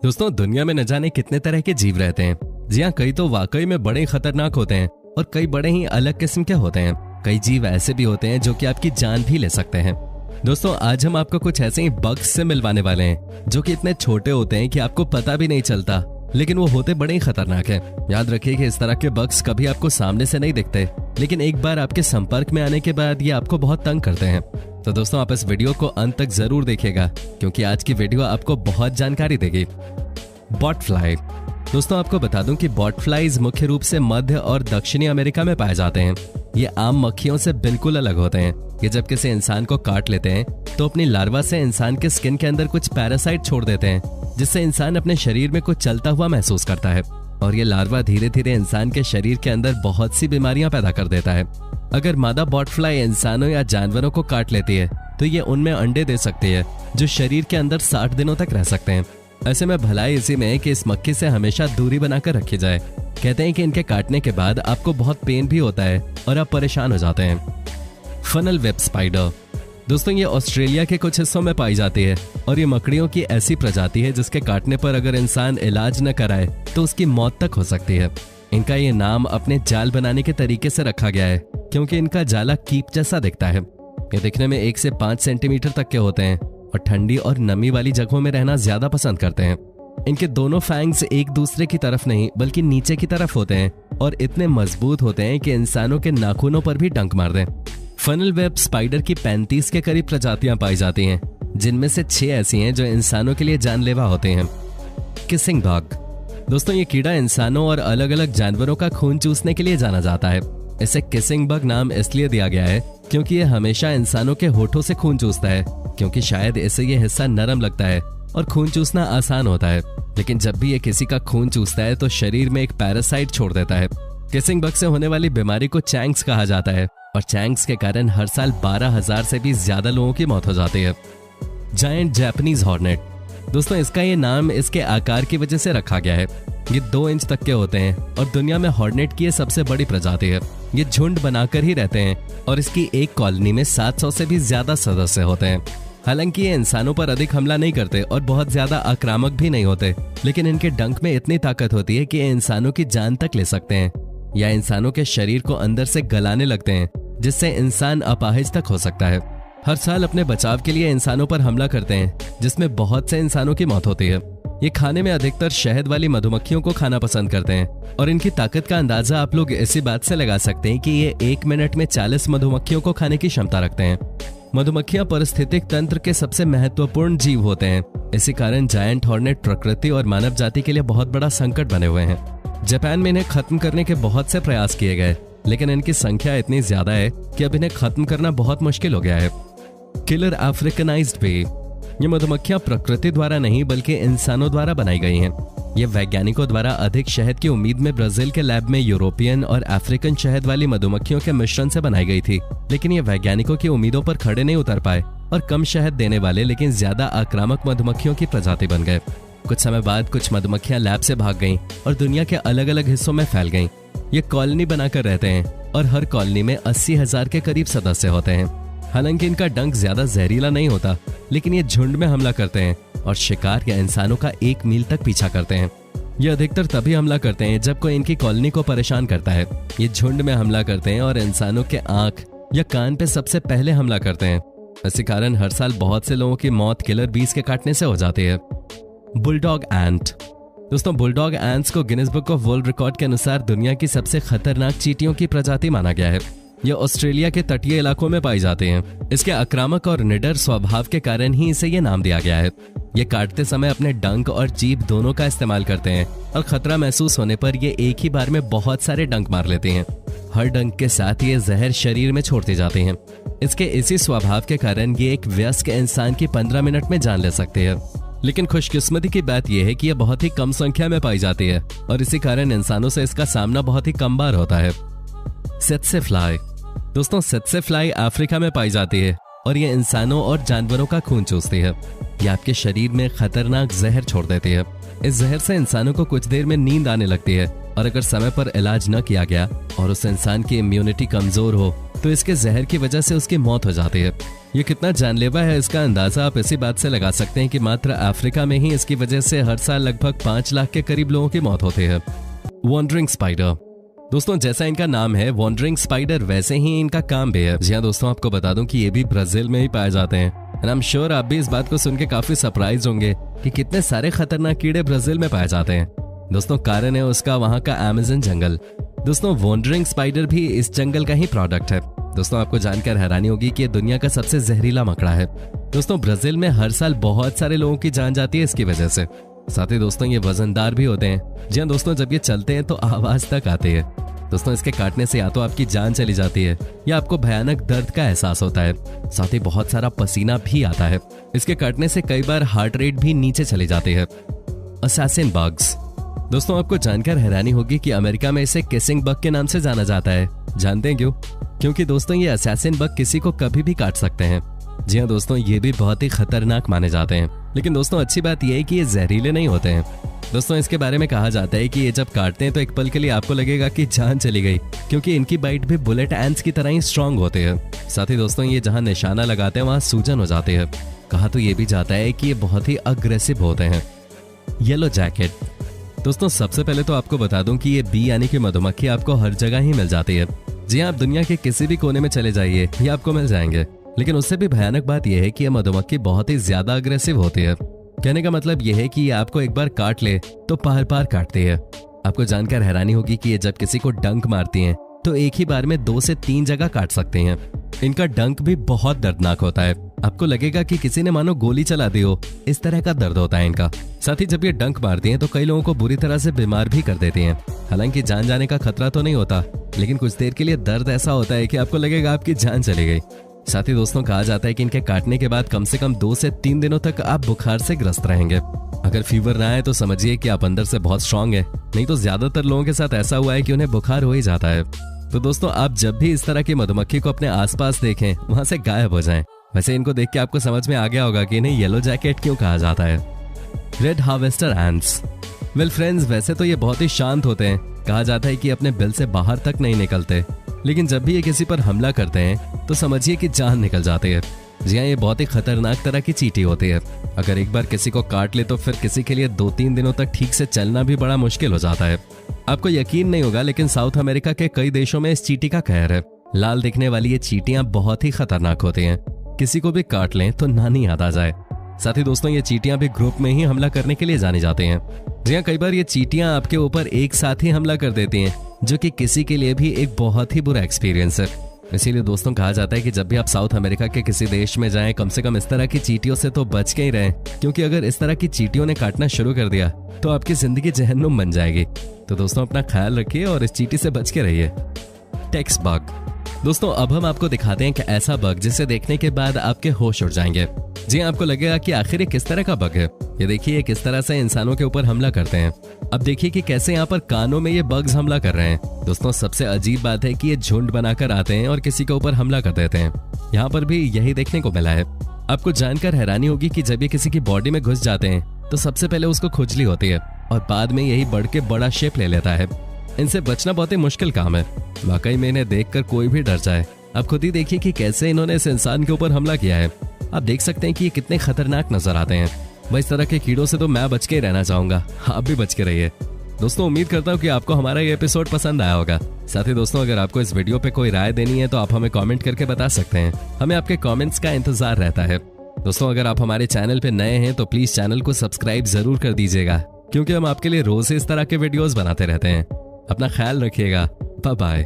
दोस्तों, दुनिया में न जाने कितने तरह के जीव रहते हैं। जी हाँ, कई तो वाकई में बड़े खतरनाक होते हैं और कई बड़े ही अलग किस्म के होते हैं। कई जीव ऐसे भी होते हैं जो कि आपकी जान भी ले सकते हैं। दोस्तों, आज हम आपको कुछ ऐसे ही बग्स से मिलवाने वाले हैं जो कि इतने छोटे होते हैं कि आपको पता भी नहीं चलता, लेकिन वो होते बड़े ही खतरनाक हैं। याद रखिए कि इस तरह के बग्स कभी आपको सामने से नहीं दिखते, लेकिन एक बार आपके संपर्क में आने के बाद ये आपको बहुत तंग करते हैं। तो दोस्तों, आप इस वीडियो को अंत तक जरूर देखिएगा क्योंकि आज की वीडियो आपको बहुत जानकारी देगी। Bot fly. दोस्तों, आपको बता दूं कि बॉट फ्लाइज मुख्य रूप से मध्य और दक्षिणी अमेरिका में पाए जाते हैं। ये आम मक्खियों से बिल्कुल अलग होते हैं। ये जब किसी इंसान को काट लेते हैं तो अपनी लार्वा से इंसान के स्किन के अंदर कुछ पैरासाइट छोड़ देते हैं, जिससे इंसान अपने शरीर में कुछ चलता हुआ महसूस करता है। और ये लार्वा धीरे धीरे इंसान के शरीर के अंदर बहुत सी बीमारियां पैदा कर देता है। अगर मादा बॉट फ्लाई इंसानों या जानवरों को काट लेती है तो ये उनमें अंडे दे सकती है जो शरीर के अंदर 60 दिनों तक रह सकते हैं। ऐसे में भलाई इसी में है कि इस मक्खी से हमेशा दूरी बनाकर रखी जाए। कहते हैं कि इनके काटने के बाद आपको बहुत पेन भी होता है और आप परेशान हो जाते हैं। Funnel web spider. दोस्तों, ये ऑस्ट्रेलिया के कुछ हिस्सों में पाई जाती है और ये मकड़ियों की ऐसी प्रजाति है जिसके काटने पर अगर इंसान इलाज न कराए तो उसकी मौत तक हो सकती है। इनका ये नाम अपने जाल बनाने के तरीके से रखा गया है क्योंकि इनका जाला कीप जैसा दिखता है। ये दिखने में 1 से 5 सेंटीमीटर तक के होते हैं और ठंडी और नमी वाली जगहों में रहना ज्यादा पसंद करते हैं। इनके दोनों फैंग्स एक दूसरे की तरफ नहीं बल्कि नीचे की तरफ होते हैं और इतने मजबूत होते हैं कि इंसानों के नाखूनों पर भी डंक मार दें। फनल वेब स्पाइडर की 35 के करीब प्रजातियां पाई जाती हैं, जिनमें से 6 ऐसी हैं जो इंसानों के लिए जानलेवा होते हैं। Kissing bug. दोस्तों, ये कीड़ा इंसानों और अलग अलग जानवरों का खून चूसने के लिए जाना जाता है। इसे किसिंग बग नाम इसलिए दिया गया है क्योंकि ये हमेशा इंसानों के होठों से खून चूसता है, क्योंकि शायद इसे ये हिस्सा नरम लगता है और खून चूसना आसान होता है। लेकिन जब भी ये किसी का खून चूसता है तो शरीर में एक पैरासाइट छोड़ देता है। किसिंग बग से होने वाली बीमारी को चैंक्स कहा जाता है और चैंक्स के कारण हर साल 12,000 से भी ज्यादा लोगों की मौत हो जाती है। Giant Japanese hornet. दोस्तों, इसका ये नाम इसके आकार की वजह से रखा गया है। ये 2 इंच तक के होते हैं और दुनिया में हॉर्नेट की ये सबसे बड़ी प्रजाति है। ये झुंड बनाकर ही रहते हैं और इसकी एक कॉलोनी में 700 से भी ज्यादा सदस्य होते हैं। हालांकि ये इंसानों पर अधिक हमला नहीं करते और बहुत ज्यादा आक्रामक भी नहीं होते, लेकिन इनके डंक में इतनी ताकत होती है कि ये इंसानों की जान तक ले सकते हैं या इंसानों के शरीर को अंदर से गलाने लगते हैं, जिससे इंसान अपाहिज तक हो सकता है। हर साल अपने बचाव के लिए इंसानों पर हमला करते हैं, जिसमें बहुत से इंसानों की मौत होती है। ये खाने में अधिकतर शहद वाली मधुमक्खियों को खाना पसंद करते हैं और इनकी ताकत का अंदाजा आप लोग इसी बात से लगा सकते हैं कि ये 1 मिनट में 40 मधुमक्खियों को खाने की क्षमता रखते हैं। मधुमक्खियां पारिस्थितिक तंत्र के सबसे महत्वपूर्ण जीव होते हैं। इसी कारण जायंट हॉर्नेट प्रकृति और मानव जाति के लिए बहुत बड़ा संकट बने हुए हैं। जापान में इन्हें खत्म करने के बहुत से प्रयास किए गए, लेकिन इनकी संख्या इतनी ज्यादा है कि अब इन्हें खत्म करना बहुत मुश्किल हो गया है। Killer Africanized bee. ये मधुमक्खियां प्रकृति द्वारा नहीं बल्कि इंसानों द्वारा बनाई गई हैं। ये वैज्ञानिकों द्वारा अधिक शहद की उम्मीद में ब्राजील के लैब में यूरोपियन और अफ्रीकन शहद वाली मधुमक्खियों के मिश्रण से बनाई गई थी, लेकिन ये वैज्ञानिकों की उम्मीदों पर खड़े नहीं उतर पाए और कम शहद देने वाले लेकिन ज्यादा आक्रामक मधुमक्खियों की प्रजाति बन गए। कुछ समय बाद कुछ मधुमक्खियां लैब से भाग गईं और दुनिया के अलग अलग हिस्सों में फैल गईं। ये कॉलोनी बनाकर रहते हैं और हर कॉलोनी में 80,000 के करीब सदस्य होते हैं। हालांकि इनका डंक ज्यादा जहरीला नहीं होता, लेकिन ये झुंड में हमला करते हैं और शिकार या इंसानों का 1 मील तक पीछा करते हैं। ये अधिकतर तभी हमला करते हैं जब कोई इनकी कॉलोनी को परेशान करता है। ये झुंड में हमला करते हैं और इंसानों के आंख या कान पे सबसे पहले हमला करते हैं। इसी कारण हर साल बहुत से लोगों की मौत किलर बीस के काटने से हो जाती है। बुलडॉग एंट। दोस्तों, बुलडॉग एंट्स को Guinness book of world record के अनुसार दुनिया की सबसे खतरनाक चींटियों की प्रजाति माना गया है। यह ऑस्ट्रेलिया के तटीय इलाकों में पाई जाते हैं। इसके आक्रामक और निडर स्वभाव के कारण ही इसे ये नाम दिया गया है। ये काटते समय अपने डंक और जीभ दोनों का इस्तेमाल करते हैं और खतरा महसूस होने पर ये एक ही बार में बहुत सारे डंक मार लेते हैं। हर डंक के साथ ये जहर शरीर में छोड़ते जाते हैं। इसके इसी स्वभाव के कारण ये एक वयस्क इंसान की 15 मिनट में जान ले सकते हैं। लेकिन खुशकिस्मती की बात यह है कि यह बहुत ही कम संख्या में पाई जाती है और इसी कारण इंसानों से इसका सामना बहुत ही कम बार होता है। सेत्से फ्लाई। दोस्तों, सेत्से फ्लाई अफ्रीका में पाई जाती है और ये इंसानों और जानवरों का खून चूसती है। ये आपके शरीर में खतरनाक जहर छोड़ देती है। इस जहर से इंसानों को कुछ देर में नींद आने लगती है और अगर समय पर इलाज न किया गया और उस इंसान की इम्यूनिटी कमजोर हो तो इसके जहर की वजह से उसकी मौत हो जाती है। ये कितना जानलेवा है इसका अंदाजा आप इसी बात से लगा सकते हैं कि मात्र अफ्रीका में ही इसकी वजह से हर साल लगभग 5 लाख के करीब लोगों की मौत होती है। Wandering spider. दोस्तों जैसा इनका नाम है वॉन्डरिंग स्पाइडर, वैसे ही इनका काम भी है। जी हाँ दोस्तों, आपको बता दूं कि ये भी ब्राजील में ही पाए जाते हैं। एंड आई एम श्योर आप भी इस बात को सुन के काफी सरप्राइज होंगे कि कितने सारे खतरनाक कीड़े ब्राजील में पाए जाते हैं। दोस्तों कारण है उसका वहाँ का अमेज़न जंगल। दोस्तों वॉन्डरिंग स्पाइडर भी इस जंगल का ही प्रोडक्ट है। दोस्तों आपको जानकर हैरानी होगी कि ये दुनिया का सबसे जहरीला मकड़ा है। दोस्तों ब्राजील में हर साल बहुत सारे लोगों की जान जाती है इसकी वजह से। साथ ही दोस्तों ये वजनदार भी होते हैं। जी हाँ दोस्तों, जब ये चलते हैं तो आवाज तक आती है। दोस्तों इसके काटने से या तो आपकी जान चली जाती है या आपको भयानक दर्द का एहसास होता है। साथ ही बहुत सारा पसीना भी आता है। इसके काटने से कई बार हार्ट रेट भी नीचे चली जाती है। Assassin bugs. दोस्तों आपको जानकर हैरानी होगी कि अमेरिका में इसे किसिंग बग के नाम से जाना जाता है। जानते हैं क्यों? क्योंकि दोस्तों ये असैसिन बग किसी को कभी भी काट सकते हैं। जी हाँ दोस्तों, ये भी बहुत ही खतरनाक माने जाते हैं। लेकिन दोस्तों अच्छी बात यह है कि ये जहरीले नहीं होते हैं। दोस्तों इसके बारे में कहा जाता है कि ये जब काटते हैं तो एक पल के लिए आपको लगेगा कि जान चली गई, क्योंकि इनकी बाइट भी बुलेट एंड्स की तरह ही स्ट्रांग होते हैं। साथ ही दोस्तों ये जहाँ निशाना लगाते हैं वहाँ सूजन हो जाती है। कहा तो ये भी जाता है कि ये बहुत ही अग्रेसिव होते हैं। Yellow jacket. दोस्तों सबसे पहले तो आपको बता दूं कि ये बी यानी कि मधुमक्खी आपको हर जगह ही मिल जाती है। जी हाँ, आप दुनिया के किसी भी कोने में चले जाइए ये आपको मिल जाएंगे। लेकिन उससे भी भयानक बात यह है कि ये मधुमक्खी बहुत ही ज्यादा अग्रेसिव होती है। कहने का मतलब यह है कि ये आपको एक बार काट ले तो पार पार काटती है। आपको जानकर हैरानी होगी कि ये जब किसी को डंक मारती हैं तो एक ही बार में 2 से 3 जगह काट सकती हैं। इनका डंक भी बहुत दर्दनाक होता है। आपको लगेगा कि किसी ने मानो गोली चला दी हो, इस तरह का दर्द होता है इनका। साथ ही जब ये डंक मारती हैं तो कई लोगों को बुरी तरह से बीमार भी कर देती हैं। हालांकि जान जाने का खतरा तो नहीं होता, लेकिन कुछ देर के लिए दर्द ऐसा होता है कि आपको लगेगा आपकी जान चली गई। साथ ही दोस्तों कहा जाता है कि इनके काटने के बाद कम से कम 2 से 3 दिनों तक आप बुखार से ग्रस्त रहेंगे। अगर फीवर ना आए तो समझिए कि आप अंदर से बहुत स्ट्रांग है, नहीं तो ज्यादातर लोगों के साथ ऐसा हुआ है कि उन्हें बुखार हो ही जाता है। तो दोस्तों आप जब भी इस तरह की मधुमक्खी को अपने आसपास देखें वहां से गायब हो जाएं। वैसे इनको देख के आपको समझ में आ गया होगा कि इन्हें येलो जैकेट क्यों कहा जाता है। Red harvester ants. Well friends, वैसे तो ये बहुत ही शांत होते हैं। कहा जाता है कि अपने बिल से बाहर तक नहीं निकलते, लेकिन जब भी ये किसी पर हमला करते हैं तो समझिए कि जान निकल जाती है। जी हाँ, ये बहुत ही खतरनाक तरह की चींटी होती है। अगर एक बार किसी को काट ले तो फिर किसी के लिए 2-3 दिनों तक ठीक से चलना भी बड़ा मुश्किल हो जाता है। आपको यकीन नहीं होगा, लेकिन साउथ अमेरिका के कई देशों में इस चींटी का कहर है। लाल दिखने वाली ये चींटियां बहुत ही खतरनाक होती हैं। किसी को भी काट लें तो नानी याद आ जाए। साथ ही दोस्तों ये चींटियां भी ग्रुप में ही हमला करने के लिए जानी जाती हैं। जी हाँ, कई बार ये चींटियां आपके ऊपर एक साथ ही हमला कर देती हैं, जो कि किसी के लिए भी एक बहुत ही बुरा एक्सपीरियंस है। इसीलिए दोस्तों कहा जाता है कि जब भी आप साउथ अमेरिका के किसी देश में जाएं, कम से कम इस तरह की चींटियों से तो बच के ही रहें, क्योंकि अगर इस तरह की चींटियों ने काटना शुरू कर दिया तो आपकी जिंदगी जहन्नुम बन जाएगी। तो दोस्तों अपना ख्याल रखिए और इस चींटी से बच के रहिए। Text bug. दोस्तों अब हम आपको दिखाते हैं कि ऐसा बग जिसे देखने के बाद आपके होश उड़ जाएंगे। जी आपको लगेगा कि आखिर ये किस तरह का बग है। ये देखिए किस तरह से इंसानों के ऊपर हमला करते हैं। अब देखिए कि कैसे यहाँ पर कानों में ये बग्स हमला कर रहे हैं। दोस्तों सबसे अजीब बात है कि ये झुंड बनाकर आते हैं और किसी के ऊपर हमला कर देते हैं। यहाँ पर भी यही देखने को मिला है। आपको जानकर हैरानी होगी कि जब ये किसी की बॉडी में घुस जाते हैं तो सबसे पहले उसको खुजली होती है और बाद में यही बढ़ के बड़ा शेप ले लेता है। इनसे बचना बहुत ही मुश्किल काम है। वाकई में इन्हें देखकर कोई भी डर जाए। आप खुद ही देखिए कि कैसे इन्होंने इस इंसान के ऊपर हमला किया है। आप देख सकते हैं कि ये कितने खतरनाक नजर आते हैं। भाई इस तरह के कीड़ों से तो मैं बच के ही रहना चाहूंगा। आप भी बच के रहिए। दोस्तों उम्मीद करता हूँ कि आपको हमारा ये एपिसोड पसंद आया होगा। साथ ही दोस्तों अगर आपको इस वीडियो पे कोई राय देनी है तो आप हमें कमेंट करके बता सकते हैं। हमें आपके कमेंट्स का इंतजार रहता है। दोस्तों अगर आप हमारे चैनल पे नए हैं तो प्लीज चैनल को सब्सक्राइब जरूर कर दीजिएगा, क्योंकि हम आपके लिए रोज इस तरह के वीडियोस बनाते रहते हैं। अपना ख्याल रखिएगा। Bye bye.